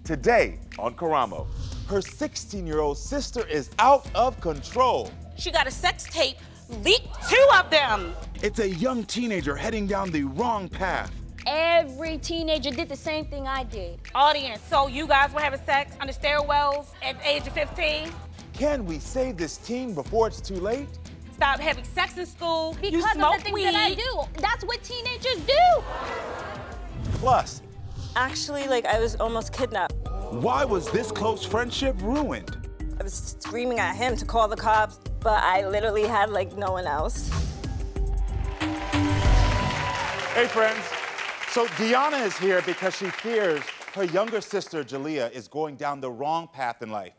Today on Karamo, her 16-year-old sister is out of control. She got a sex tape, leaked 2 of them. It's a young teenager heading down the wrong path. Every teenager did the same thing I did. Audience, so you guys were having sex on the stairwells at the age of 15? Can we save this teen before it's too late? Stop having sex in school. Because you of smoke the things weed. that I do. That's what teenagers do. Plus, Actually, I was almost kidnapped. Why was this close friendship ruined? I was screaming at him to call the cops, but I literally had, no one else. hey friends. So Dionna is here because she fears her younger sister, Jalia, is going down the wrong path in life.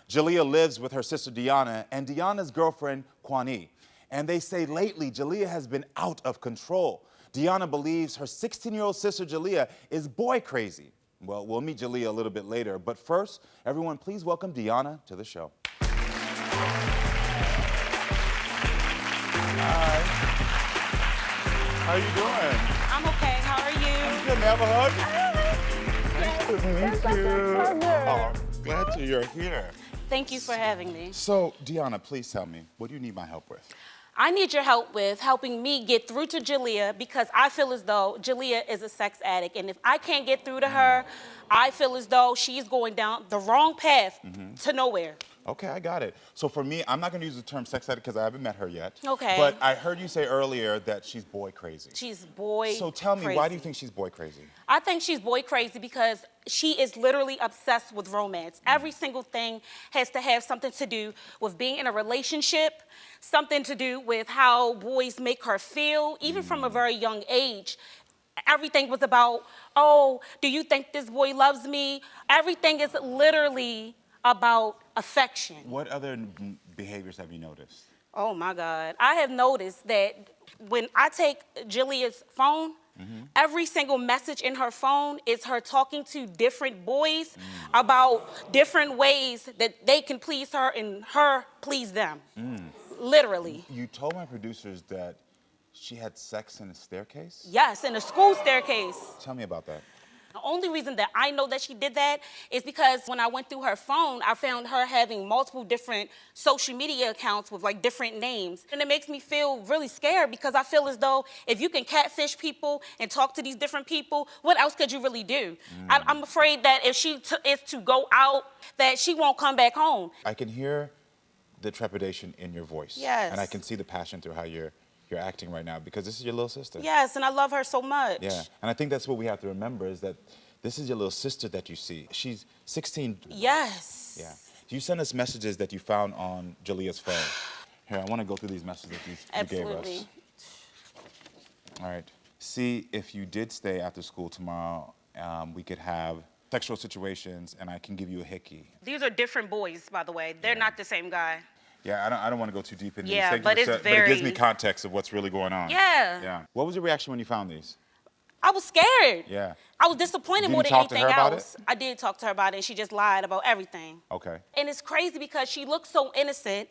Jalia lives with her sister, Dionna, and Dionna's girlfriend, Quani. And they say lately, Jalia has been out of control. Dionna believes her 16-year-old sister, Jalia, is boy crazy. Well, we'll meet Jalia a little bit later, but first, everyone please welcome Dionna to the show. Hi. How you doing? I'm okay, how are you? Good, may I have a hug? Nice to meet you. Oh, glad you're here. Thank you for having me. So, Dionna, please tell me, what do you need my help with? I need your help with helping me get through to Jalia because I feel as though Jalia is a sex addict. And if I can't get through to her, I feel as though she's going down the wrong path to nowhere. Okay, I got it. So for me, I'm not gonna use the term sex addict because I haven't met her yet. Okay. But I heard you say earlier that she's boy crazy. She's boy So tell me, crazy. why do you think she's boy crazy? I think she's boy crazy because she is literally obsessed with romance. Every single thing has to have something to do with being in a relationship, something to do with how boys make her feel, even from a very young age. Everything was about, oh, do you think this boy loves me? Everything is literally about affection. What other behaviors have you noticed? Oh my God. I have noticed that when I take Jalia's phone, every single message in her phone is her talking to different boys about different ways that they can please her and her please them. Literally. You told my producers that she had sex in a staircase? Yes, in a school staircase. Tell me about that. The only reason that I know that she did that is because when I went through her phone, I found her having multiple different social media accounts with different names. And it makes me feel really scared because I feel as though if you can catfish people and talk to these different people, what else could you really do? I'm afraid that if she is to go out, that she won't come back home. I can hear the trepidation in your voice. Yes. And I can see the passion through how you're acting right now because this is your little sister. Yes, and I love her so much. Yeah, and I think that's what we have to remember is that this is your little sister that you see. She's 16. Yes. Yeah. You sent us messages that you found on Jalia's phone. Here, I want to go through these messages that you gave us. All right. See, if you did stay after school tomorrow, we could have sexual situations and I can give you a hickey. These are different boys, by the way. They're not the same guy. Yeah, I don't want to go too deep into Yeah, these. but it's But it very- gives me context of what's really going on. Yeah. Yeah. What was your reaction when you found these? I was scared. Yeah. I was disappointed Did more you than talk to anything her about else. I did talk to her about it, and she just lied about everything. Okay. And it's crazy because she looks so innocent.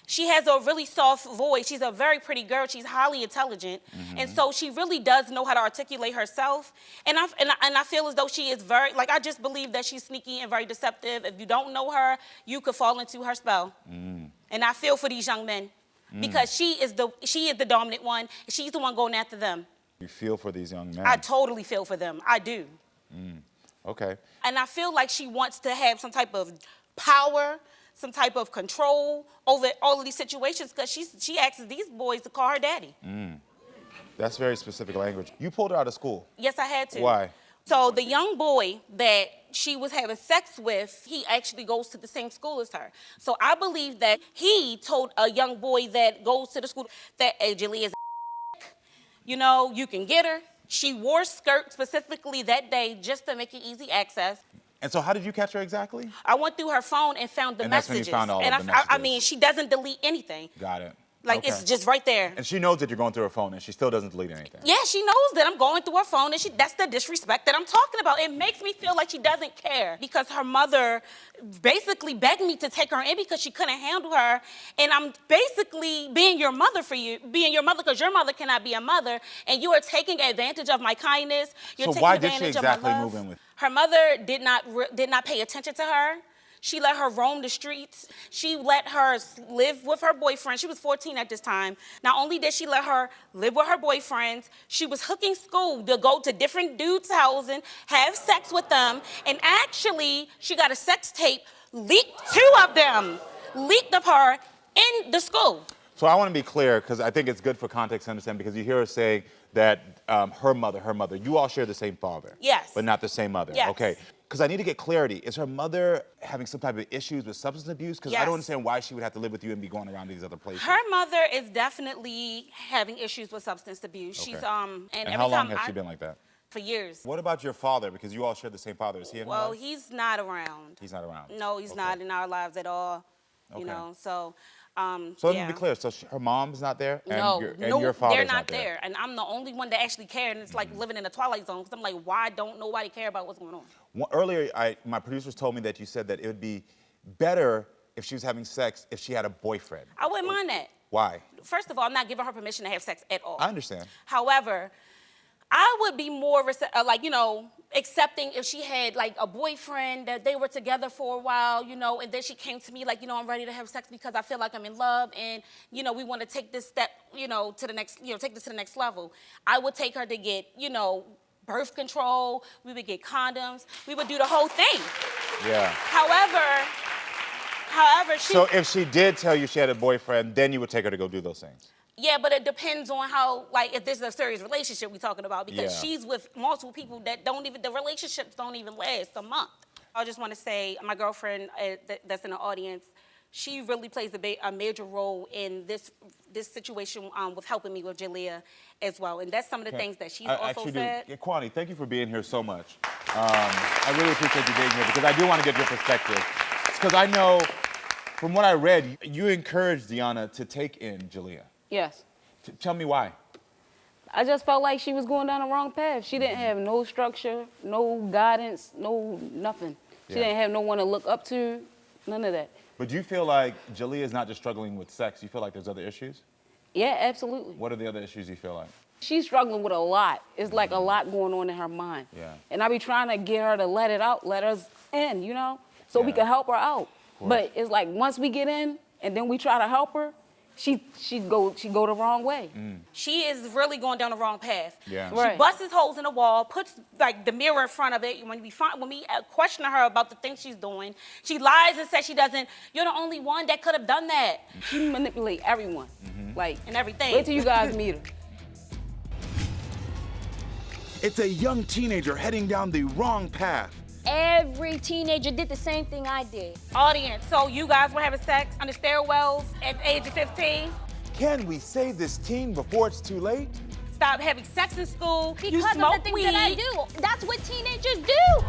She has a really soft voice. She's a very pretty girl. She's highly intelligent. And so she really does know how to articulate herself. And I feel as though she is very, I just believe that she's sneaky and very deceptive. If you don't know her, you could fall into her spell. And I feel for these young men because she is the dominant one. She's the one going after them. You feel for these young men. I totally feel for them. I do. Okay. And I feel like she wants to have some type of power, some type of control over all of these situations because she asks these boys to call her daddy. That's very specific language. You pulled her out of school. Yes, I had to. Why? So the young boy that she was having sex with, he actually goes to the same school as her. So I believe that he told a young boy that goes to the school that, hey, Jalia is you can get her. She wore skirts specifically that day just to make it easy access. And so how did you catch her exactly? I went through her phone and found the And that's when you messages. found all of the I messages. mean, she doesn't delete anything. Got it. Like, Okay. it's just right there. And she knows that you're going through her phone, and she still doesn't delete anything. Yeah, she knows that I'm going through her phone, and that's the disrespect that I'm talking about. It makes me feel like she doesn't care because her mother basically begged me to take her in because she couldn't handle her, and I'm basically being your mother because your mother cannot be a mother, and you are taking advantage of my kindness. You're So taking why did she advantage exactly of my move love. in with you? Her mother did not pay attention to her. She let her roam the streets. She let her live with her boyfriend. She was 14 at this time. Not only did she let her live with her boyfriends, she was hooking school to go to different dudes' houses, have sex with them, and actually, she got a sex tape leaked, 2 of them, leaked of her in the school. So I want to be clear, because I think it's good for context to understand, because you hear her say that her mother, you all share the same father. Yes. But not the same mother. Yes. Okay. Because I need to get clarity. Is her mother having some type of issues with substance abuse? Because I Yes. don't understand why she would have to live with you and be going around these other places. Her mother is definitely having issues with substance abuse. Okay. She's And every how long time has she been like that? For years. What about your father? Because you all share the same father. Is he in her Well, life? he's not around. He's not around. No, he's not in our lives at all. Okay. You know, so. So let yeah. me be clear. So her mom's not there, and No, your father's they're not there. And I'm the only one that actually cared. And it's like living in a twilight zone. Because I'm like, why don't nobody care about what's going on? Earlier, my producers told me that you said that it would be better if she was having sex if she had a boyfriend. I wouldn't mind that. Why? First of all, I'm not giving her permission to have sex at all. I understand. However, I would be more accepting if she had like a boyfriend that they were together for a while, and then she came to me like, I'm ready to have sex because I feel like I'm in love and, we want to take this step, to the next, take this to the next level. I would take her to get, birth control. We would get condoms. We would do the whole thing. Yeah. However, So if she did tell you she had a boyfriend, then you would take her to go do those things? Yeah, but it depends on how, if this is a serious relationship we're talking about, because she's with multiple people that the relationships don't even last a month. I just want to say, my girlfriend that's in the audience, she really plays a major role in this situation with helping me with Jalia as well. And that's some of the things that she's also said. Yeah, Quani, thank you for being here so much. I really appreciate you being here because I do want to get your perspective. Because I know, from what I read, you encouraged Dionna to take in Jalia. Yes. Tell me why. I just felt like she was going down the wrong path. She didn't have no structure, no guidance, no nothing. She didn't have no one to look up to, none of that. But do you feel like Jalia is not just struggling with sex? You feel like there's other issues? Yeah, absolutely. What are the other issues you feel like? She's struggling with a lot. It's like a lot going on in her mind. Yeah. And I be trying to get her to let it out, let us in, so we can help her out. But it's like once we get in and then we try to help her, she go the wrong way. She is really going down the wrong path. Yeah. Right. She busts holes in the wall, puts the mirror in front of it. When we question her about the things she's doing, she lies and says she doesn't. You're the only one that could have done that. She manipulate everyone, And everything. Wait till you guys meet her. It's a young teenager heading down the wrong path. Every teenager did the same thing I did. Audience, so you guys were having sex on the stairwells at the age of 15? Can we save this teen before it's too late? Stop having sex in school. You Because smoke of the things weed. that I do. That's what teenagers do.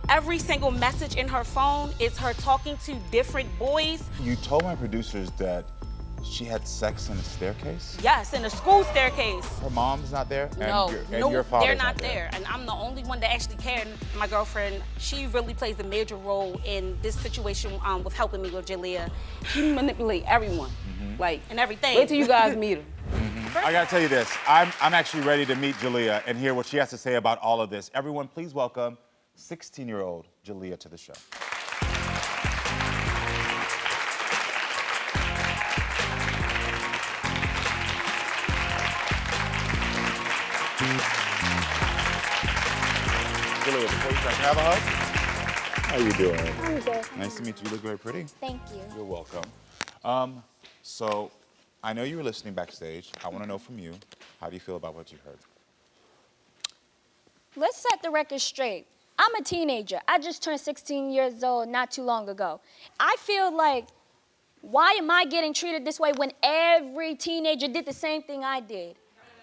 Every single message in her phone is her talking to different boys. You told my producers that she had sex in a staircase? Yes, in the school staircase. Her mom's not there? No, your father's they're not there. And I'm the only one that actually cared. My girlfriend, she really plays a major role in this situation with helping me with Jalia. She manipulate everyone, And everything. Wait till you guys meet her. I gotta tell you this, I'm actually ready to meet Jalia and hear what she has to say about all of this. Everyone, please welcome 16-year-old Jalia to the show. Jalia, before you start, can I have a hug? How you doing? I'm good. Nice to meet you. You look very pretty. Thank you. You're welcome. So I know you were listening backstage. I want to know from you, how do you feel about what you heard? Let's set the record straight. I'm a teenager. I just turned 16 years old not too long ago. I feel like, why am I getting treated this way when every teenager did the same thing I did?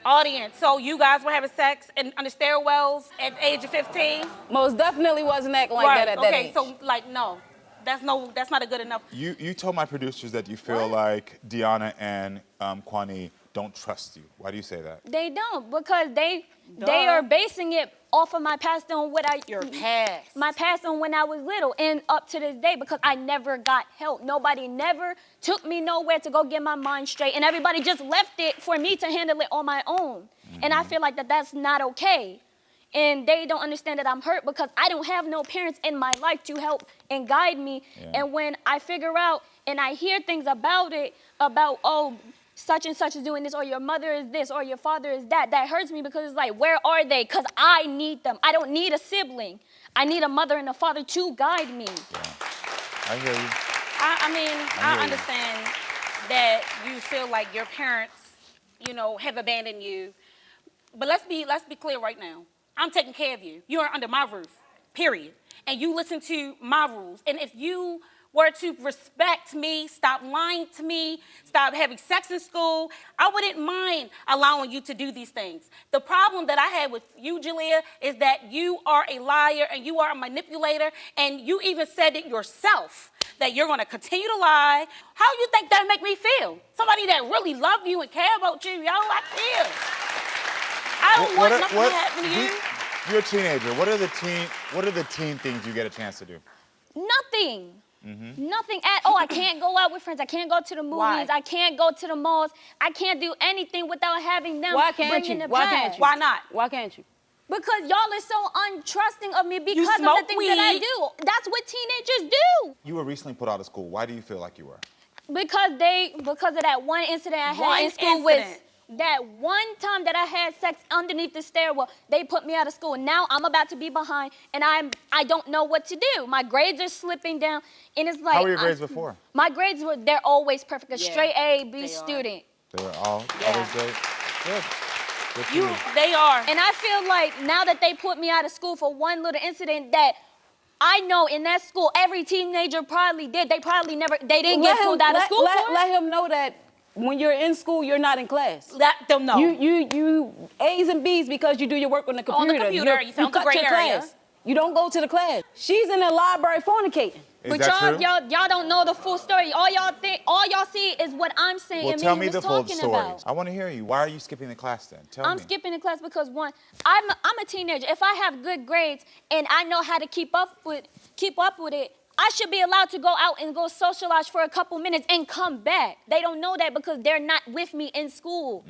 Audience, so you guys were having sex under stairwells at the age of 15? Most definitely wasn't acting like that at that age. Okay, so like no. That's not a good enough. You told my producers that you feel like Dionna and Quani don't trust you. Why do you say that? They don't, because they are basing it off of my past on Your past. My past on when I was little and up to this day, because I never got help. Nobody never took me nowhere to go get my mind straight, and everybody just left it for me to handle it on my own. And I feel like that's not okay. And they don't understand that I'm hurt because I don't have no parents in my life to help and guide me. Yeah. And when I figure out and I hear things about it, about, oh, such and such is doing this, or your mother is this, or your father is that, that hurts me, because it's like, where are they? Because I need them. I don't need a sibling. I need a mother and a father to guide me. Yeah. I hear you. I understand that you feel like your parents, have abandoned you. But let's be clear right now. I'm taking care of you. You are under my roof, period. And you listen to my rules. And if you were to respect me, stop lying to me, stop having sex in school, I wouldn't mind allowing you to do these things. The problem that I had with you, Jalia, is that you are a liar and you are a manipulator, and you even said it yourself that you're gonna continue to lie. How you think that make me feel? Somebody that really love you and care about you, I feel. I don't want nothing to happen to you. You're a teenager. What are the teen things you get a chance to do? Nothing. Nothing at all. I can't go out with friends. I can't go to the movies. Why? I can't go to the malls. I can't do anything without having them bringing the Why past. can't you? Why not? Why can't you? Because y'all are so untrusting of me because of the smoke things that I weed. do. That's what teenagers do. You were recently put out of school. Why do you feel like you were? Because of that one incident I had in school with that one time that I had sex underneath the stairwell, they put me out of school. Now I'm about to be behind, and I don't know what to do. My grades are slipping down, and it's like. How were your grades before? My grades they're always perfect. A Yeah, straight A, B they student. They were always great. Good. Good for you. They are. And I feel like now that they put me out of school for one little incident that I know in that school every teenager probably did. They didn't get pulled out of school for it. Let him know that when you're in school, you're not in class. Let them know. You A's and B's because you do your work on the computer. On the computer, you found the cut gray your area. class. You don't go to the class. She's in the library fornicating. Is But that true? y'all don't know the full story. All y'all see is what I'm saying Well, and tell me me was the full talking story. about. I want to hear you. Why are you skipping the class then? Tell me. I'm skipping the class because one, I'm a teenager. If I have good grades and I know how to keep up with it, I should be allowed to go out and go socialize for a couple minutes and come back. They don't know that because they're not with me in school.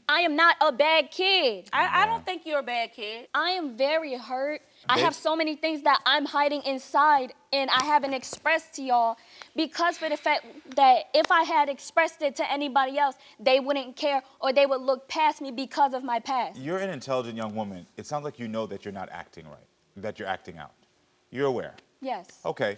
I am not a bad kid. I don't think you're a bad kid. I am very hurt. I have so many things that I'm hiding inside and I haven't expressed to y'all because for the fact that if I had expressed it to anybody else, they wouldn't care or they would look past me because of my past. You're an intelligent young woman. It sounds like you know that you're not acting right, that you're acting out. You're aware. Yes. Okay.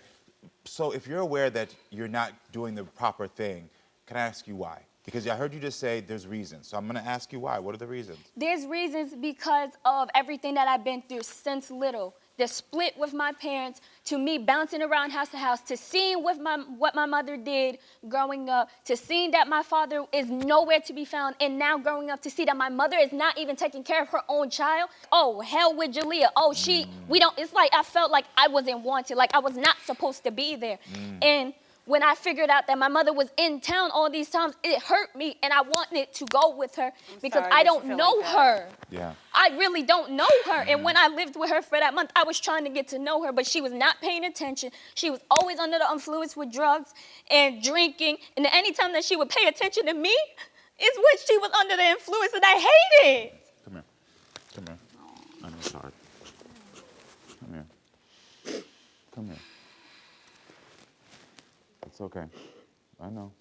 So if you're aware that you're not doing the proper thing, can I ask you why? Because I heard you just say there's reasons. So I'm going to ask you why. What are the reasons? There's reasons because of everything that I've been through since little. The split with my parents, to me bouncing around house to house, to seeing what my mother did growing up, to seeing that my father is nowhere to be found, and now growing up to see that my mother is not even taking care of her own child. Oh, hell with Jalia. Oh, it's like I felt like I wasn't wanted, like I was not supposed to be there. And when I figured out that my mother was in town all these times, it hurt me, and I wanted to go with her because I don't know her. Yeah. I really don't know her. And when I lived with her for that month, I was trying to get to know her, but she was not paying attention. She was always under the influence with drugs and drinking. And anytime that she would pay attention to me, is when she was under the influence, and I hate it. Come here. Come here. I know it's hard. Come here. Come here. It's okay. I know.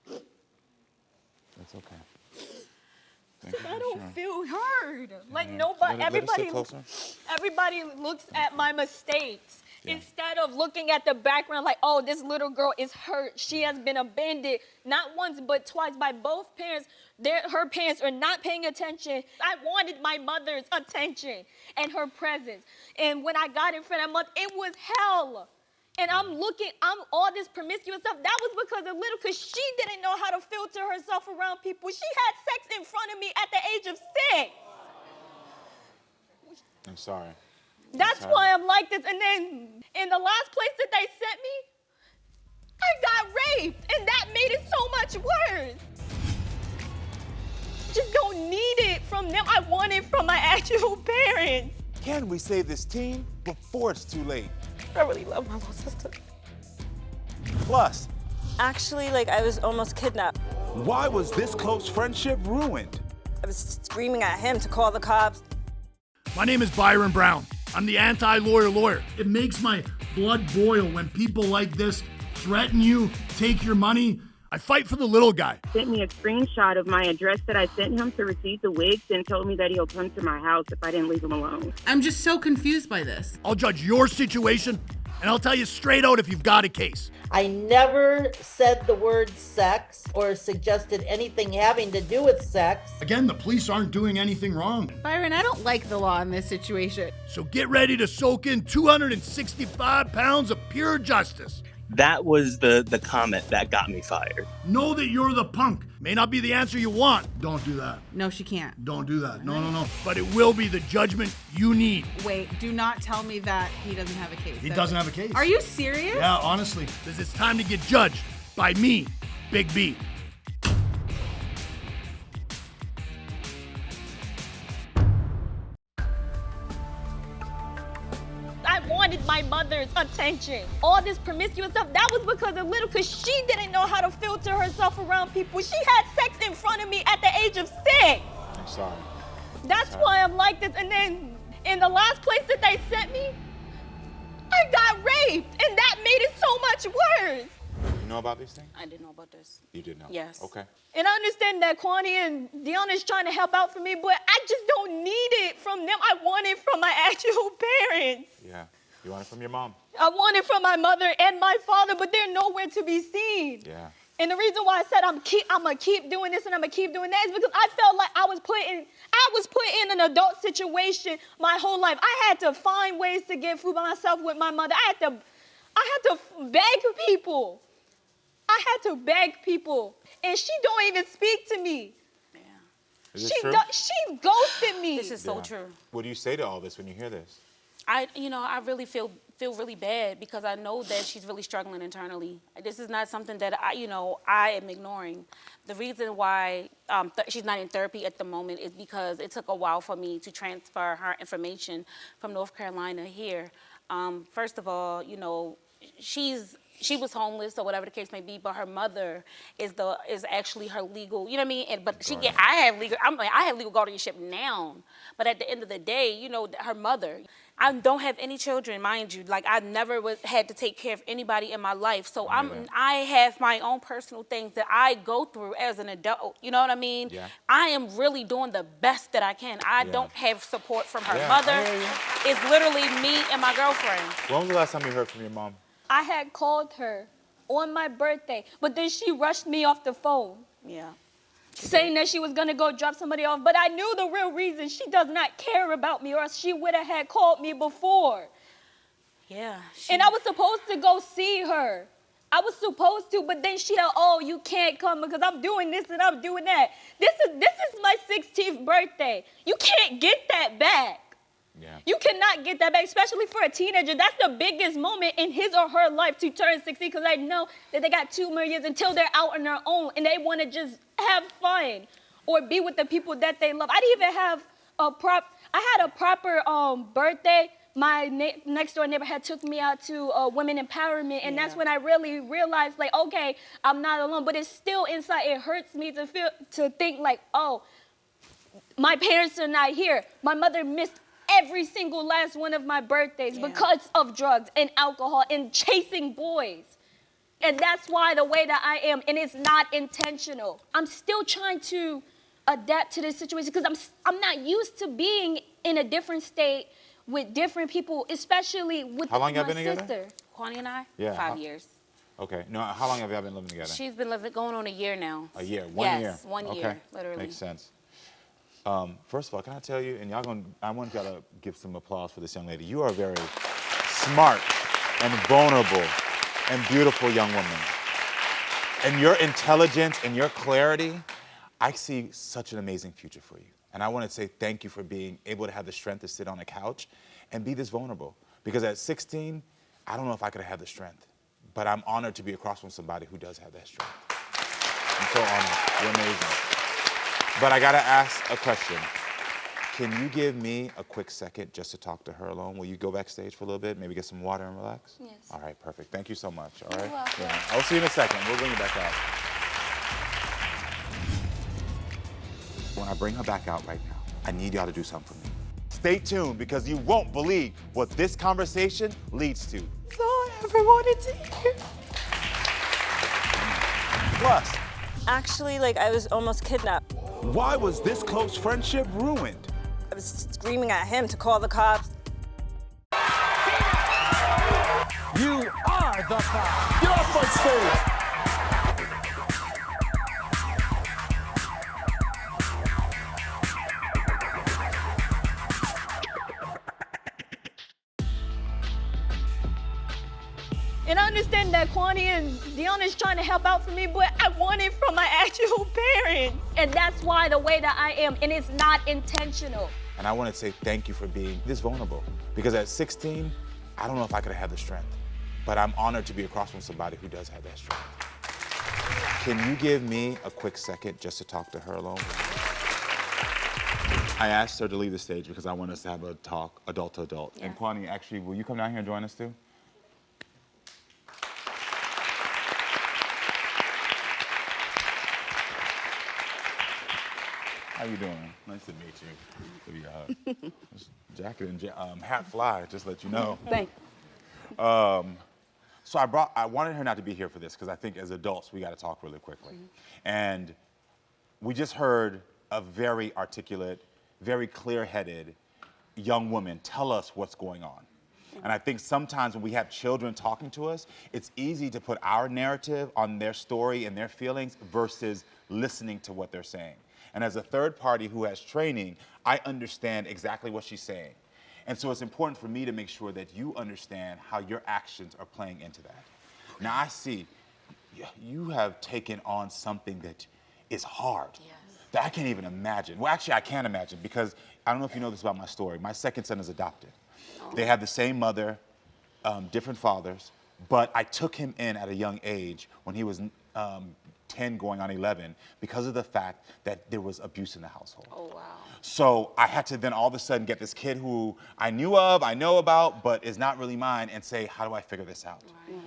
It's okay. Thank you I for don't sharing. feel heard. Like Yeah. nobody, Let it sit everybody, closer. everybody looks at my mistakes Yeah. instead of looking at the background like, oh, this little girl is hurt. She has been abandoned not once but twice by both parents. Her parents are not paying attention. I wanted my mother's attention and her presence. And when I got it for that month, it was hell. And I'm all this promiscuous stuff. That was because she didn't know how to filter herself around people. She had sex in front of me at the age of 6. I'm sorry. That's why I'm like this. And then in the last place that they sent me, I got raped. And that made it so much worse. Just don't need it from them. I want it from my actual parents. Can we save this team before it's too late? I really love my little sister. Plus, Actually, like, I was almost kidnapped. Why was this close friendship ruined? I was screaming at him to call the cops. My name is Byron Brown. I'm the anti-lawyer. It makes my blood boil when people like this threaten you, take your money. I fight for the little guy. Sent me a screenshot of my address that I sent him to receive the wigs and told me that he'll come to my house if I didn't leave him alone. I'm just so confused by this. I'll judge your situation, and I'll tell you straight out if you've got a case. I never said the word sex or suggested anything having to do with sex. Again, the police aren't doing anything wrong. Byron, I don't like the law in this situation. So get ready to soak in 265 pounds of pure justice. That was the comment that got me fired. Know that you're the punk. May not be the answer you want. Don't do that. No, she can't. Don't do that. No. But it will be the judgment you need. Wait, do not tell me that he doesn't have a case. He doesn't have a case. Are you serious? Yeah, honestly. Because it's time to get judged by me, Big B. I wanted my mother's attention. All this promiscuous stuff, that was because she didn't know how to filter herself around people. She had sex in front of me at the age of 6. I'm sorry. That's why I'm like this. And then in the last place that they sent me, I got raped. And that made it so much worse. You know about these things? I didn't know about this. You did know? Yes. Okay. And I understand that Quani and Dionna is trying to help out for me, but I just don't need it from them. I want it from my actual parents. Yeah. You want it from your mom? I want it from my mother and my father, but they're nowhere to be seen. Yeah. And the reason why I said I'm gonna keep doing this and I'm gonna keep doing that is because I felt like I was put in an adult situation my whole life. I had to find ways to get food by myself with my mother. I had to beg people. And she don't even speak to me. Yeah. Is this true? She ghosted me. This is so true. What do you say to all this when you hear this? I really feel really bad because I know that she's really struggling internally. This is not something that I am ignoring. The reason why she's not in therapy at the moment is because it took a while for me to transfer her information from North Carolina here. First of all, she was homeless or whatever the case may be, but her mother is actually her legal, you know what I mean? I have legal guardianship now, but at the end of the day, her mother. I don't have any children, mind you. Like, I never had to take care of anybody in my life. So I have my own personal things that I go through as an adult. You know what I mean? Yeah. I am really doing the best that I can. I don't have support from her Yeah, mother. I hear you. It's literally me and my girlfriend. When was the last time you heard from your mom? I had called her on my birthday, but then she rushed me off the phone. Yeah. Saying that she was gonna go drop somebody off, but I knew the real reason. She does not care about me, or else she would have had called me before. Yeah. And I was supposed to go see her. I was supposed to, but then she said, "Oh, you can't come because I'm doing this and I'm doing that." This is my 16th birthday. You can't get that back. Yeah. You cannot get that back, especially for a teenager. That's the biggest moment in his or her life to turn 16, because I know that they got 2 more years until they're out on their own and they want to just have fun or be with the people that they love. I didn't even have I had a proper birthday. My next door neighbor had took me out to women empowerment, and that's when I really realized, like, okay, I'm not alone. But it's still inside. It hurts me to think like, oh, my parents are not here. My mother missed every single last one of my birthdays because of drugs and alcohol and chasing boys. And that's why the way that I am, and it's not intentional. I'm still trying to adapt to this situation because I'm not used to being in a different state with different people, especially with How long my y'all been together? sister. Quani and I? Yeah. 5 years. Okay. No, how long have y'all been living together? She's been going on a year now. A year. 1 year. Yes, 1 Okay. year, literally. Makes sense. First of all, can I tell you, and I want y'all to give some applause for this young lady. You are very smart and vulnerable and beautiful young woman. And your intelligence and your clarity, I see such an amazing future for you. And I want to say thank you for being able to have the strength to sit on a couch and be this vulnerable. Because at 16, I don't know if I could have had the strength. But I'm honored to be across from somebody who does have that strength. I'm so honored. You're amazing. But I gotta ask a question. Can you give me a quick second just to talk to her alone? Will you go backstage for a little bit, maybe get some water and relax? Yes. All right, perfect. Thank you so much, all right? You're welcome. Yeah. I'll see you in a second. We'll bring you back out. When I bring her back out right now, I need y'all to do something for me. Stay tuned because you won't believe what this conversation leads to. So everyone is here. Plus, Actually, like, I was almost kidnapped. Why was this close friendship ruined? I was screaming at him to call the cops. You are the cop. Get off my stage. And I understand that Quani and Dionna is trying to help out for me, but I want it from my actual parents. And that's why the way that I am, and it's not intentional. and I want to say thank you for being this vulnerable. Because at 16, I don't know if I could have had the strength, but I'm honored to be across from somebody who does have that strength. Can you give me a quick second just to talk to her alone? I asked her to leave the stage because I want us to have a talk, adult to adult. Yeah. And Quani, actually, will you come down here and join us too? How you doing? Nice to meet you. Give you a hug. This jacket and hat fly, just let you know. Thank So I wanted her not to be here for this because I think as adults we got to talk really quickly. And we just heard a very articulate, very clear-headed young woman tell us what's going on. And I think sometimes when we have children talking to us, it's easy to put our narrative on their story and their feelings versus listening to what they're saying. And as a third party who has training, I understand exactly what she's saying. And so it's important for me to make sure that you understand how your actions are playing into that. Now I see you have taken on something that is hard. That I can't even imagine. Well, actually I can imagine because I don't know if you know this about my story. My second son is adopted. They have the same mother, different fathers, but I took him in at a young age when he was 10 going on 11 because of the fact that there was abuse in the household. Oh, wow. So I had to then all of a sudden get this kid who I knew of, I know about, but is not really mine and say, how do I figure this out? Right.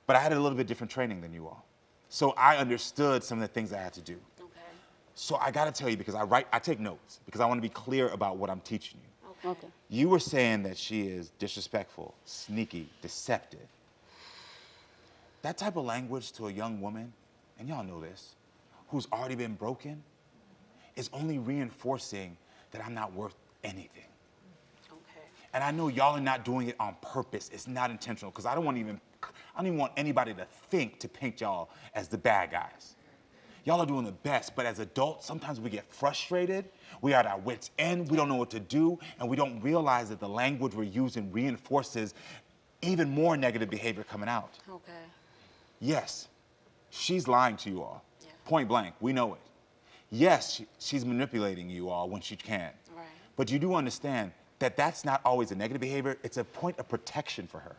But I had a little bit different training than you all. So I understood some of the things I had to do. Okay. So I gotta tell you, because I take notes, because I wanna be clear about what I'm teaching you. Okay. You were saying that she is disrespectful, sneaky, deceptive. That type of language to a young woman, and y'all know this, who's already been broken, is only reinforcing that I'm not worth anything. Okay. And I know y'all are not doing it on purpose. It's not intentional, because I don't even want anybody to think to paint y'all as the bad guys. Y'all are doing the best, but as adults, sometimes we get frustrated. We are at our wits' end. We don't know what to do, and we don't realize that the language we're using reinforces even more negative behavior coming out. Okay. Yes, she's lying to you all. Yeah. Point blank, we know it. Yes, she's manipulating you all when she can. Right. But you do understand that that's not always a negative behavior. It's a point of protection for her.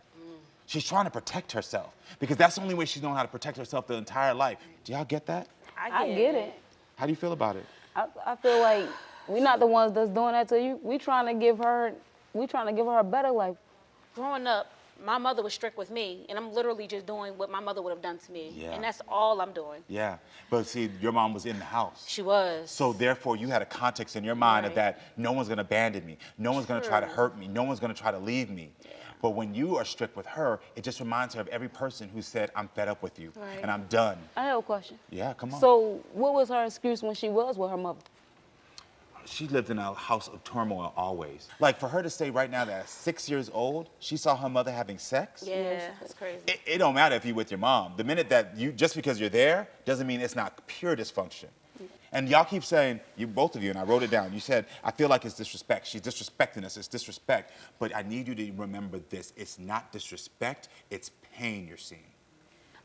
She's trying to protect herself because that's the only way she's known how to protect herself the entire life. Do y'all get that? I get it. How do you feel about it? I feel like we're not the ones that's doing that to you. We trying to give her a better life. Growing up, my mother was strict with me, and I'm literally just doing what my mother would have done to me. Yeah. And that's all I'm doing. Yeah, but see, your mom was in the house. She was. So therefore, you had a context in your mind of Right. that no one's gonna abandon me, no one's gonna try to True. hurt me, no one's gonna try to leave me. Yeah. But when you are strict with her, it just reminds her of every person who said, I'm fed up with you, Right. and I'm done. I have a question. Yeah, come on. So what was her excuse when she was with her mother? She lived in a house of turmoil always. Like for her to say right now that at 6 years old, she saw her mother having sex, Yeah, that's crazy. it don't matter if you're with your mom. The minute that just because you're there, doesn't mean it's not pure dysfunction. And y'all keep saying, you both of you, and I wrote it down, you said, I feel like it's disrespect. She's disrespecting us, it's disrespect. But I need you to remember this. It's not disrespect, it's pain you're seeing.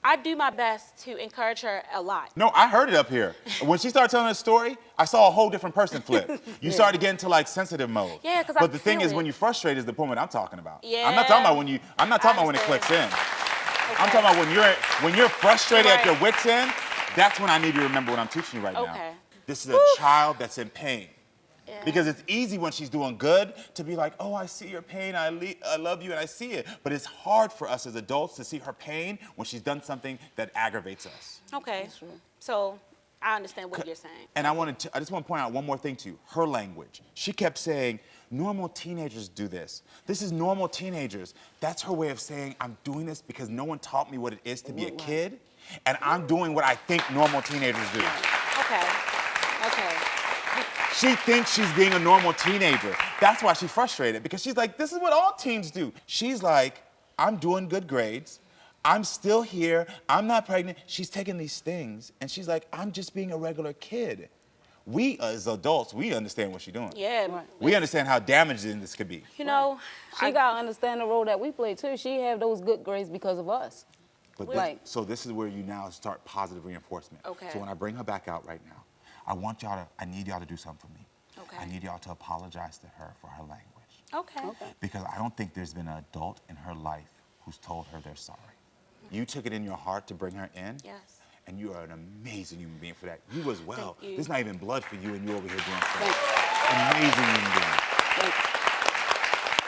I do my best to encourage her a lot. No, I heard it up here. When she started telling her story, I saw a whole different person flip. You started to get into like sensitive mode. Yeah, because But the thing is, when you're frustrated is the point I'm talking about. Yeah. I'm not talking about when it clicks in. Okay. I'm talking about when you're frustrated at your wits end, that's when I need you to remember what I'm teaching you right now. This is a child that's in pain. Yeah. Because it's easy when she's doing good to be like, oh, I see your pain, I love you, and I see it. But it's hard for us as adults to see her pain when she's done something that aggravates us. Okay, so I understand what you're saying. And I just want to point out one more thing to you, her language. She kept saying, normal teenagers do this. This is normal teenagers. That's her way of saying, I'm doing this because no one taught me what it is to be a kid, and I'm doing what I think normal teenagers do. Okay. She thinks she's being a normal teenager. That's why she's frustrated, because she's like, this is what all teens do. She's like, I'm doing good grades. I'm still here. I'm not pregnant. She's taking these things, and she's like, I'm just being a regular kid. We, as adults, we understand what she's doing. Yeah. We understand how damaging this could be. You know, she got to understand the role that we play, too. She have those good grades because of us. But so this is where you now start positive reinforcement. Okay. So when I bring her back out right now, I need y'all to do something for me. Okay. I need y'all to apologize to her for her language. Okay. Because I don't think there's been an adult in her life who's told her they're sorry. You took it in your heart to bring her in. Yes. And you are an amazing human being for that. You as well. Thank you. There's not even blood for you, and you over here doing stuff. Amazing human being.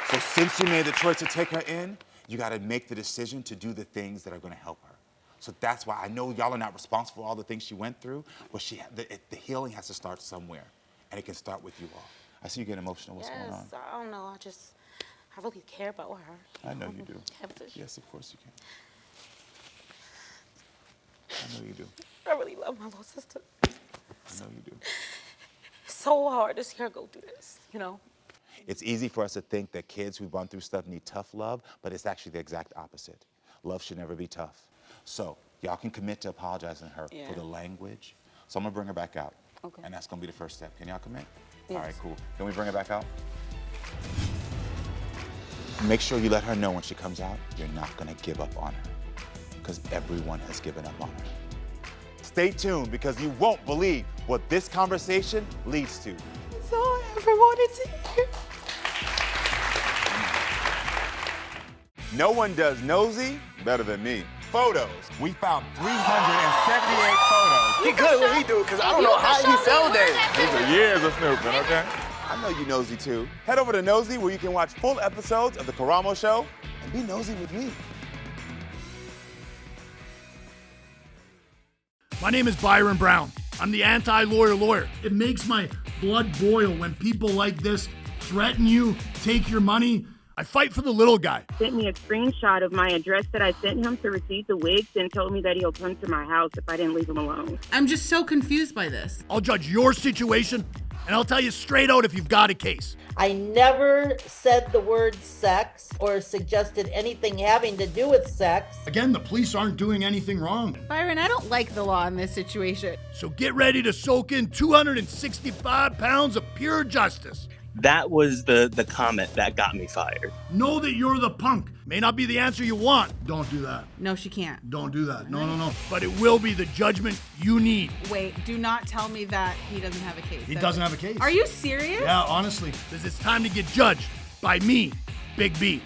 So since you made the choice to take her in, you got to make the decision to do the things that are going to help her. So that's why I know y'all are not responsible for all the things she went through, but the healing has to start somewhere, and it can start with you all. I see you getting emotional. What's going on? I don't know. I really care about her. I know you do. Yes, of course you can. I know you do. I really love my little sister. I know you do. It's so hard to see her go through this, you know? It's easy for us to think that kids who've gone through stuff need tough love, but it's actually the exact opposite. Love should never be tough. So y'all can commit to apologizing to her for the language. So I'm gonna bring her back out. Okay. And that's gonna be the first step. Can y'all commit? Yes. All right, cool. Can we bring her back out? Make sure you let her know when she comes out, you're not gonna give up on her, because everyone has given up on her. Stay tuned, because you won't believe what this conversation leads to. That's all I ever wanted to hear. No one does Nosey better than me. Photos. We found 378 photos. He good what he do, because I don't know how he felt that. These are years of snooping, okay? I know you nosy too. Head over to Nosey, where you can watch full episodes of The Karamo Show and be nosy with me. My name is Byron Brown. I'm the anti-lawyer. It makes my blood boil when people like this threaten you, take your money. I fight for the little guy. Sent me a screenshot of my address that I sent him to receive the wigs and told me that he'll come to my house if I didn't leave him alone. I'm just so confused by this. I'll judge your situation, and I'll tell you straight out if you've got a case. I never said the word sex or suggested anything having to do with sex. Again, the police aren't doing anything wrong. Byron, I don't like the law in this situation. So get ready to soak in 265 pounds of pure justice. That was the comment that got me fired. Know that you're the punk. May not be the answer you want. Don't do that. No, she can't. Don't do that. No. But it will be the judgment you need. Wait, do not tell me that he doesn't have a case. He doesn't have a case. Are you serious? Yeah, honestly. Because it's time to get judged by me, Big B.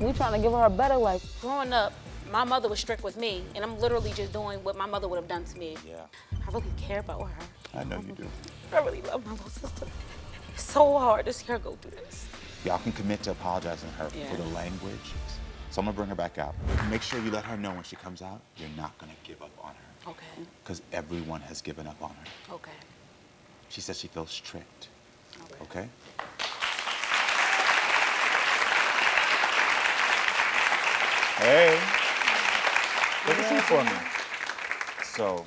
We trying to give her a better life. Growing up, my mother was strict with me, and I'm literally just doing what my mother would have done to me. Yeah. I really care about her. I know you do. I really love my little sister. It's so hard to see her go through this. Y'all can commit to apologizing to her for the language. So I'm gonna bring her back out. Make sure you let her know when she comes out, you're not gonna give up on her. Okay. Because everyone has given up on her. Okay. She says she feels tricked. Okay? Hey. Take a seat for me. So,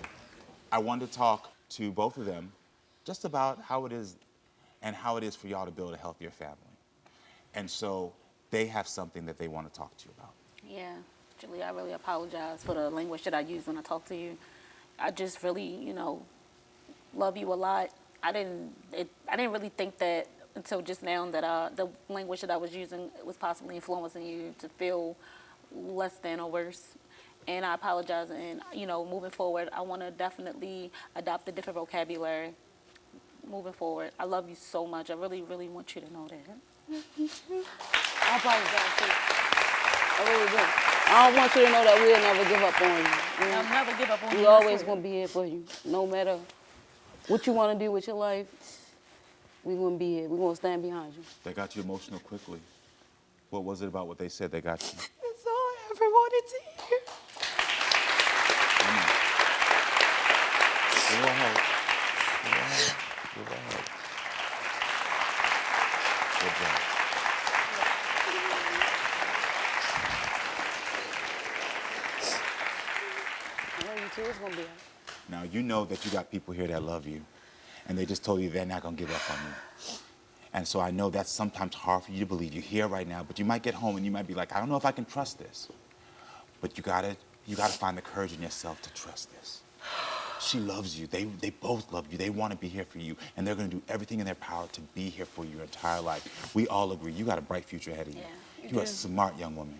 I wanted to talk to both of them just about how it is and how it is for y'all to build a healthier family. And so, they have something that they want to talk to you about. Yeah, Julie, I really apologize for the language that I use when I talk to you. I just really, love you a lot. I didn't really think that until just now that the language that I was using was possibly influencing you to feel less than or worse. And I apologize. And, moving forward, I want to definitely adopt a different vocabulary moving forward. I love you so much. I really, really want you to know that. I apologize, too. I really do. I don't want you to know that we'll never give up on you. I'll never give up on you. We always going to be here for you. No matter what you want to do with your life, we're going to be here. We're going to stand behind you. They got you emotional quickly. What was it about what they said they got you? It's all I ever wanted to hear. Give her a hug. Give her a hug. Give her a hug. Good job. I love you too. It's going to be all right. Now, you know that you got people here that love you, and they just told you they're not going to give up on you. And so I know that's sometimes hard for you to believe. You're here right now, but you might get home and you might be like, I don't know if I can trust this. But you gotta find the courage in yourself to trust this. She loves you. They both love you. They want to be here for you, and they're going to do everything in their power to be here for you your entire life. We all agree. You got a bright future ahead of you. Yeah, You're a smart young woman.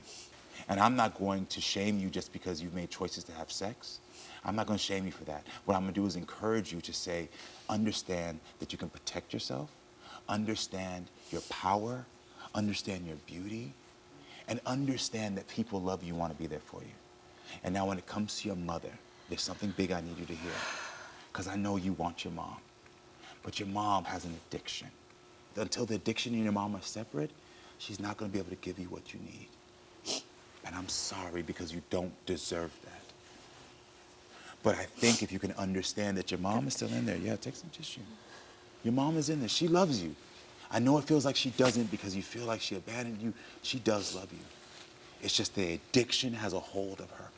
And I'm not going to shame you just because you've made choices to have sex. I'm not going to shame you for that. What I'm going to do is encourage you to say, understand that you can protect yourself, understand your power, understand your beauty, and understand that people love you and want to be there for you. And now when it comes to your mother, there's something big I need you to hear. Because I know you want your mom. But your mom has an addiction. Until the addiction and your mom are separate, she's not going to be able to give you what you need. And I'm sorry because you don't deserve that. But I think if you can understand that your mom is still in there, yeah, take some tissue. Your mom is in there. She loves you. I know it feels like she doesn't because you feel like she abandoned you. She does love you. It's just the addiction has a hold of her.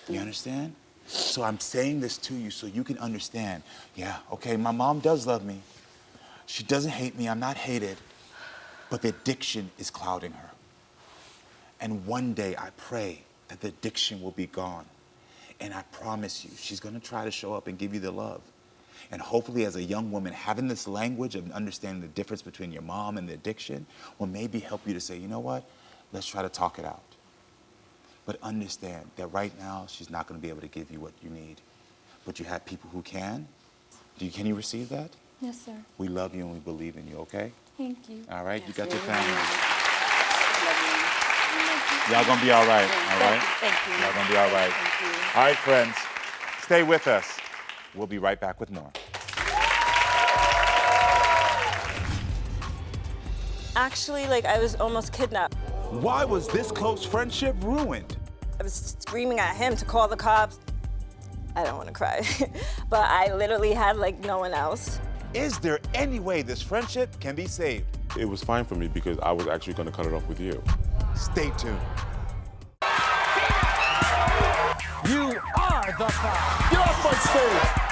You understand? So I'm saying this to you so you can understand, yeah, okay, my mom does love me. She doesn't hate me. I'm not hated. But the addiction is clouding her. And one day I pray that the addiction will be gone. And I promise you, she's going to try to show up and give you the love. And hopefully as a young woman, having this language of understanding the difference between your mom and the addiction will maybe help you to say, you know what, let's try to talk it out. But understand that right now, she's not going to be able to give you what you need. But you have people who can. Can you receive that? Yes, sir. We love you and we believe in you, okay? Thank you. All right, Yes, you got your we family. love Y'all gonna be all right, all right? Thank you. Y'all gonna be all right. Thank you. All right, friends, stay with us. We'll be right back with more. Actually, I was almost kidnapped. Why was this close friendship ruined? I was screaming at him to call the cops. I don't want to cry, but I literally had no one else. Is there any way this friendship can be saved? It was fine for me because I was actually going to cut it off with you. Stay tuned. You are the five. Get off my stage.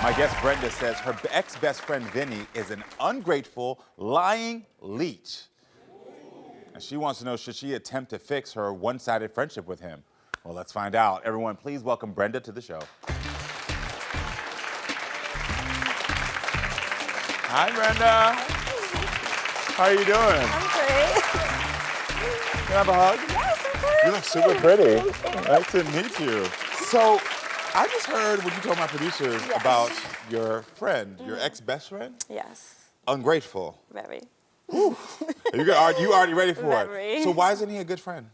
My guest Brenda says her ex-best friend Viny is an ungrateful, lying leech. And she wants to know, should she attempt to fix her one-sided friendship with him? Well, let's find out. Everyone, please welcome Brenda to the show. Hi, Brenda. How are you doing? I'm great. Can I have a hug? Yes, of course. You look super pretty. Nice to meet you. So, I just heard what you told my producers about your friend, your ex-best friend. Yes. Ungrateful. Very. You already ready for Very. it. So why isn't he a good friend?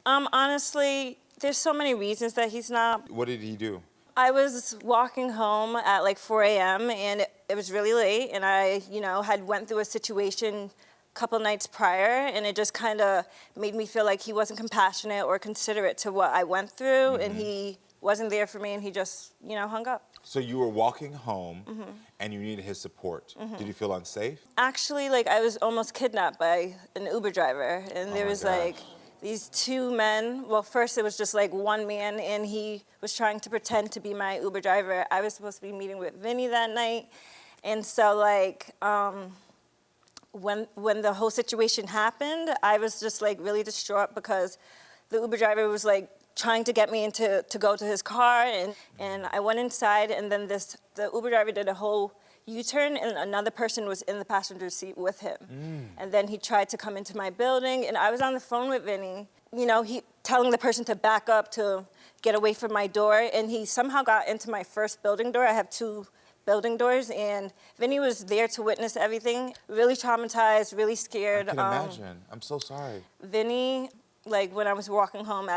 Honestly, there's so many reasons that he's not. What did he do? I was walking home at 4 a.m. and it was really late, and I, had went through a situation a couple nights prior, and it just kind of made me feel like he wasn't compassionate or considerate to what I went through, and he wasn't there for me, and he just, you know, hung up. So you were walking home and you needed his support. Did you feel unsafe? Actually, like, I was almost kidnapped by an Uber driver, and there was like these two men. Well, first it was just like one man, and he was trying to pretend to be my Uber driver. I was supposed to be meeting with Viny that night, and so like when the whole situation happened, I was just like really distraught because the Uber driver was like trying to get me to go to his car, and I went inside, and then the Uber driver did a whole U-turn, and another person was in the passenger seat with him. And then he tried to come into my building, and I was on the phone with Viny, you know, he telling the person to back up to get away from my door, and he somehow got into my first building door. I have 2 building doors, and Viny was there to witness everything. Really traumatized, really scared. I can imagine. I'm so sorry. Viny, like when I was walking home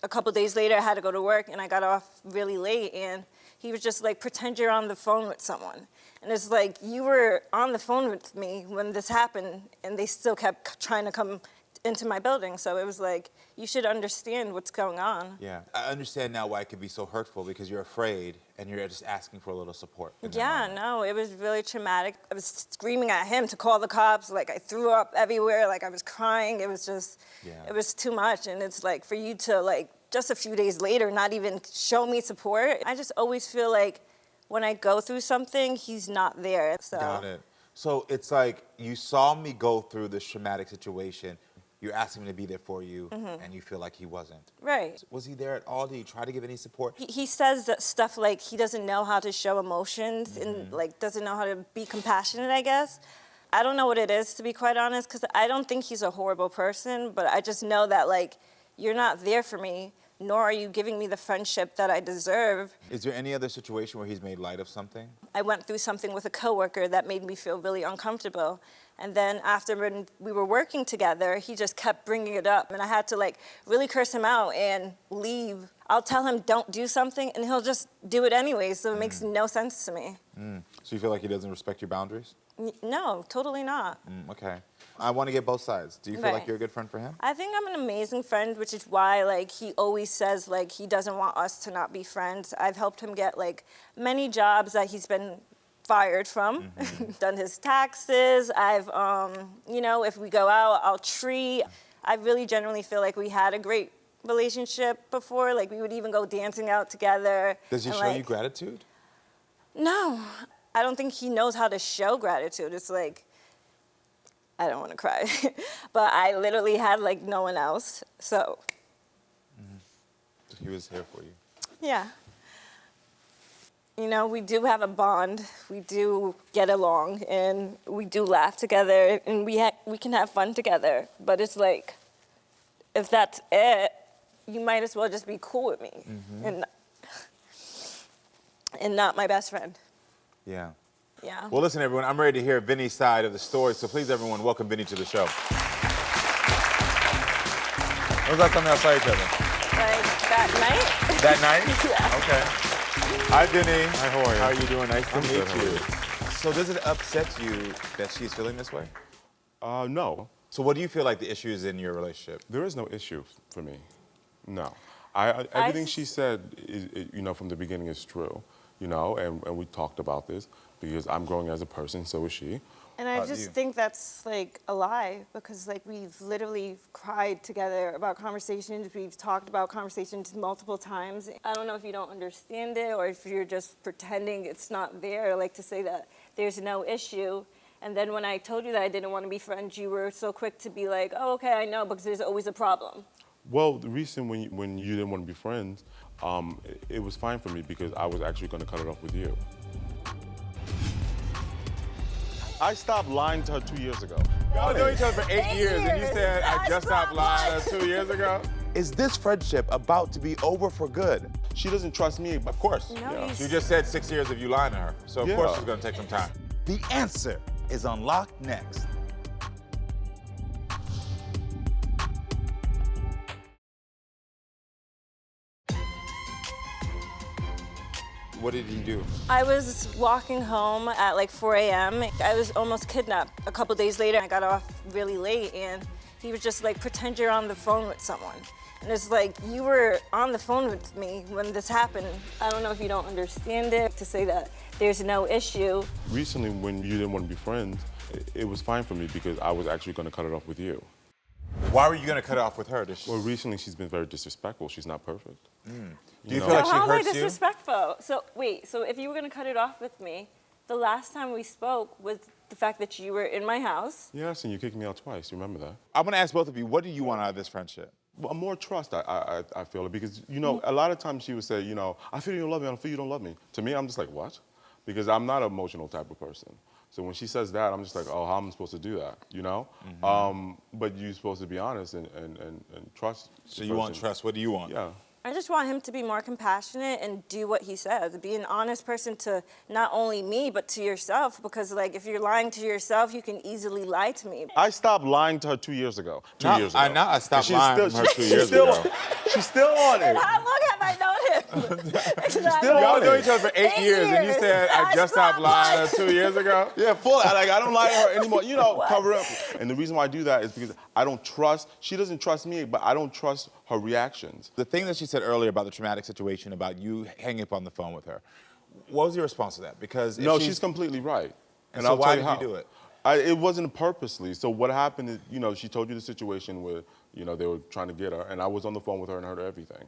a couple days later, I had to go to work, and I got off really late, and he was just like, pretend you're on the phone with someone. And it's like, you were on the phone with me when this happened, and they still kept trying to come into my building. So it was like, you should understand what's going on. Yeah, I understand now why it could be so hurtful, because you're afraid and you're just asking for a little support. Yeah, no, it was really traumatic. I was screaming at him to call the cops. Like, I threw up everywhere. Like, I was crying. It was just, it was too much. And it's like, for you to like, just a few days later, not even show me support. I just always feel like when I go through something, he's not there. So. Got it. So it's like, you saw me go through this traumatic situation. You're asking him to be there for you, and you feel like he wasn't. Right. Was he there at all? Did he try to give any support? He says that stuff like he doesn't know how to show emotions and like doesn't know how to be compassionate, I guess. I don't know what it is, to be quite honest, because I don't think he's a horrible person, but I just know that like, you're not there for me, nor are you giving me the friendship that I deserve. Is there any other situation where he's made light of something? I went through something with a coworker that made me feel really uncomfortable. And then after when we were working together, he just kept bringing it up. And I had to like really curse him out and leave. I'll tell him don't do something and he'll just do it anyway. So it makes no sense to me. So you feel like he doesn't respect your boundaries? No, totally not. Okay. I want to get both sides. Do you feel like you're a good friend for him? I think I'm an amazing friend, which is why like he always says like he doesn't want us to not be friends. I've helped him get like many jobs that he's been fired from, done his taxes. I've, you know, if we go out, I'll treat. I really genuinely feel like we had a great relationship before. Like we would even go dancing out together. Does he show you gratitude? No, I don't think he knows how to show gratitude. It's like, I don't want to cry, but I literally had like no one else, so. He was here for you. Yeah. You know, we do have a bond. We do get along, and we do laugh together, and we can have fun together. But it's like, if that's it, you might as well just be cool with me, and not my best friend. Yeah. Yeah. Well, listen, everyone, I'm ready to hear Viny's side of the story, so please, everyone, welcome Viny to the show. When was the last time y'all saw each other? Like, that night? That night? Yeah. Okay. Hi, Viny. Hi, how are you? How are you doing? Nice to meet good, how are you. you? So does it upset you that she's feeling this way? No. So what do you feel like the issue is in your relationship? There is no issue for me. No. Everything she said, you know, from the beginning is true, you know, and we talked about this because I'm growing as a person, so is she. And I just think that's like a lie because like we've literally cried together about conversations. We've talked about conversations multiple times. I don't know if you don't understand it or if you're just pretending it's not there, like to say that there's no issue. And then when I told you that I didn't want to be friends, you were so quick to be like, oh, okay, I know, because there's always a problem. Well, the reason when you didn't want to be friends, it was fine for me because I was actually going to cut it off with you. I stopped lying to her 2 years ago. Y'all know each other for 8 years, and you said I just stopped lying 2 years ago? Is this friendship about to be over for good? She doesn't trust me. Of course. No, She just said 6 years of you lying to her, so of course it's going to take some time. The answer is unlocked next. What did he do? I was walking home at like 4 a.m. I was almost kidnapped. A couple days later, I got off really late, and he was just like, pretend you're on the phone with someone. And it's like, you were on the phone with me when this happened. I don't know if you don't understand it, to say that there's no issue. Recently, when you didn't want to be friends, it was fine for me because I was actually going to cut it off with you. Why were you going to cut it off with her? Well, recently she's been very disrespectful. She's not perfect. Do you feel like she how am I hurts you? disrespectful? So wait, so if you were going to cut it off with me, the last time we spoke was the fact that you were in my house. Yes, and you kicked me out twice. You remember that? I'm going to ask both of you, what do you want out of this friendship? Well, more trust, I feel it, because, you know, a lot of times she would say, you know, I feel you don't love me, I feel you don't love me. To me, I'm just like, what? Because I'm not an emotional type of person. So when she says that, I'm just like, oh, how am I supposed to do that, you know? But you're supposed to be honest and trust. So you want trust, what do you want? Yeah. I just want him to be more compassionate and do what he says. Be an honest person to not only me, but to yourself. Because, like, if you're lying to yourself, you can easily lie to me. I stopped lying to her 2 years ago. I stopped lying to her 2 years ago. She's still on it. And how long have I known him? Y'all know each other for 8 years, and you said I just stopped lying 2 years ago? Yeah, I don't lie to her anymore. You know, cover up. And the reason why I do that is because I don't trust, she doesn't trust me, but I don't trust her reactions. The thing that she said earlier about the traumatic situation, about you hanging up on the phone with her, what was your response to that? Because no, she's completely right. And so why did you do it? It wasn't purposely. So what happened is, you know, she told you the situation where, you know, they were trying to get her, and I was on the phone with her and heard everything.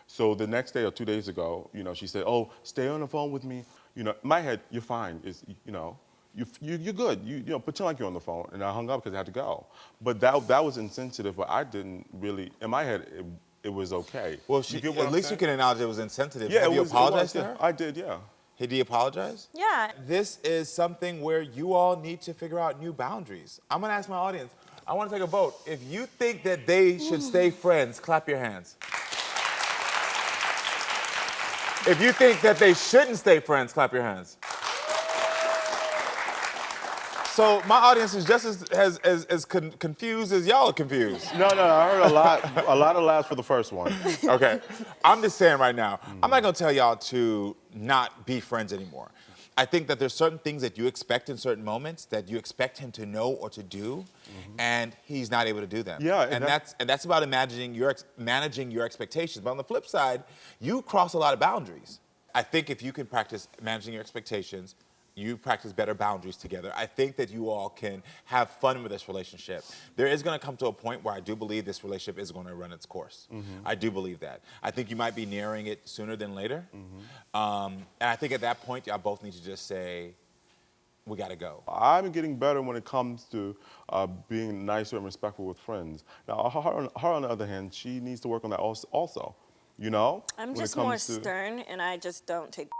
So the next day or 2 days ago, you know, she said, oh, stay on the phone with me. You know, in my head, you're fine. It's, you know, you're good. You know, pretend like you're on the phone. And I hung up because I had to go. But that was insensitive, but I didn't really, in my head, it was okay. Well, at least you can acknowledge it was insensitive. Yeah, Have you apologized to her? I did, yeah. Did he apologize? Yeah. This is something where you all need to figure out new boundaries. I'm gonna ask my audience, I wanna take a vote. If you think that they should stay friends, clap your hands. If you think that they shouldn't stay friends, clap your hands. So my audience is just as confused as y'all are confused. No, I heard a lot of laughs for the first one. Okay, I'm just saying right now, I'm not gonna tell y'all to not be friends anymore. I think that there's certain things that you expect in certain moments that you expect him to know or to do, and he's not able to do them. Yeah, and that's about managing your expectations. But on the flip side, you cross a lot of boundaries. I think if you can practice managing your expectations, you practice better boundaries together. I think that you all can have fun with this relationship. There is gonna come to a point where I do believe this relationship is gonna run its course. I do believe that. I think you might be nearing it sooner than later. And I think at that point, y'all both need to just say, we gotta go. I'm getting better when it comes to being nicer and respectful with friends. Now, her on the other hand, she needs to work on that also, you know? I'm just more stern, and I just don't take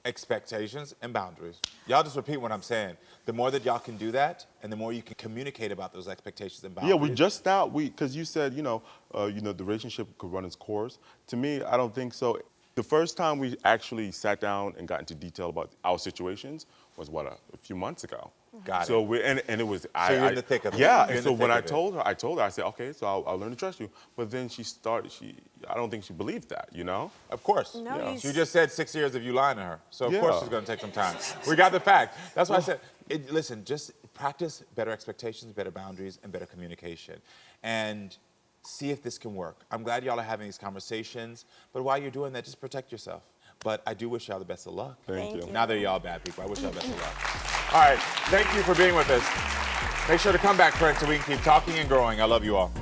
expectations and boundaries. Y'all just repeat what I'm saying. The more that y'all can do that, and the more you can communicate about those expectations and boundaries. Yeah, we just now, because you said, you know, the relationship could run its course. To me, I don't think so. The first time we actually sat down and got into detail about our situations was, what, a few months ago. Got so it. And it was, so you're in the thick of it. Yeah, and so when I told her, I said, okay, so I'll learn to trust you. But then I don't think she believed that, you know? Of course. No, Yeah. You just said 6 years of you lying to her. So of course she's gonna take some time. We got the fact. That's why I said, listen, just practice better expectations, better boundaries, and better communication. And see if this can work. I'm glad y'all are having these conversations, but while you're doing that, just protect yourself. But I do wish y'all the best of luck. Thank you. Now that y'all bad people, I wish y'all the best of luck. All right, thank you for being with us. Make sure to come back, friends, so we can keep talking and growing. I love you all.